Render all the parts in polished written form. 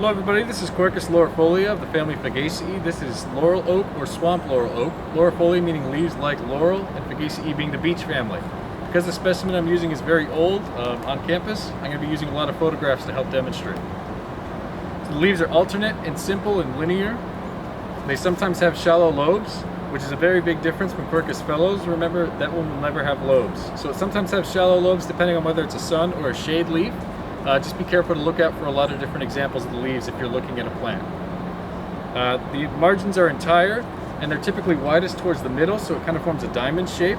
Hello everybody, this is Quercus laurifolia of the family Fagaceae. This is laurel oak or swamp laurel oak. Laurifolia meaning leaves like laurel, and Fagaceae being the beech family. Because the specimen I'm using is very old on campus, I'm going to be using a lot of photographs to help demonstrate. So the leaves are alternate and simple and linear. They sometimes have shallow lobes, which is a very big difference from Quercus fellows. Remember, that one will never have lobes. So it sometimes has shallow lobes depending on whether it's a sun or a shade leaf. Just be careful to look out for a lot of different examples of the leaves if you're looking at a plant. The margins are entire, and they're typically widest towards the middle, so it kind of forms a diamond shape.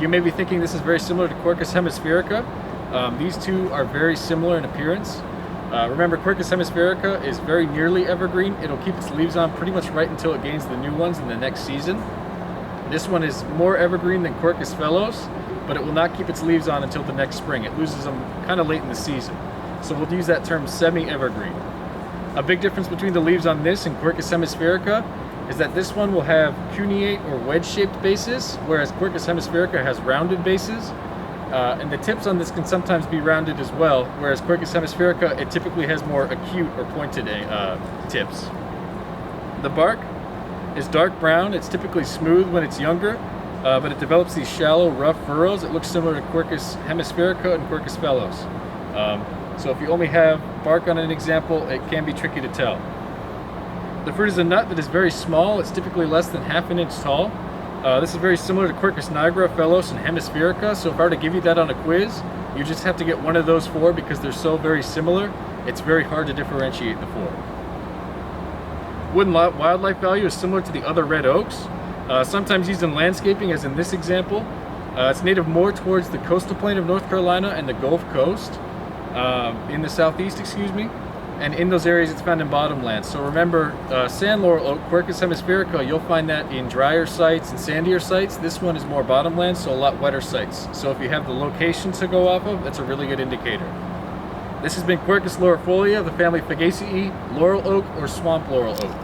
You may be thinking this is very similar to Quercus hemispherica. These two are very similar in appearance. Remember, Quercus hemispherica is very nearly evergreen. It'll keep its leaves on pretty much right until it gains the new ones in the next season. This one is more evergreen than Quercus fellows, but it will not keep its leaves on until the next spring. It loses them kind of late in the season. So we'll use that term semi-evergreen. A big difference between the leaves on this and Quercus hemispherica is that this one will have cuneate or wedge-shaped bases, whereas Quercus hemispherica has rounded bases. And the tips on this can sometimes be rounded as well, whereas Quercus hemispherica, it typically has more acute or pointed tips. The bark is dark brown. It's typically smooth when it's younger, but it develops these shallow, rough furrows. It looks similar to Quercus hemispherica and Quercus fellows. So if you only have bark on an example, it can be tricky to tell. The fruit is a nut that is very small. It's typically less than ½ an inch tall. This is very similar to Quercus nigra, fellows, and hemispherica. So if I were to give you that on a quiz, you just have to get one of those four because they're so very similar. It's very hard to differentiate the four. Wood and wildlife value is similar to the other red oaks. Sometimes used in landscaping, as in this example. It's native more towards the coastal plain of North Carolina and the Gulf Coast, in the southeast, and in those areas it's found in bottomlands. So remember, sand laurel oak, Quercus hemispherica, you'll find that in drier sites and sandier sites. This one is more bottomlands, so a lot wetter sites. So if you have the location to go off of, that's a really good indicator. This has been Quercus laurifolia of the family Fagaceae, laurel oak or swamp laurel oak.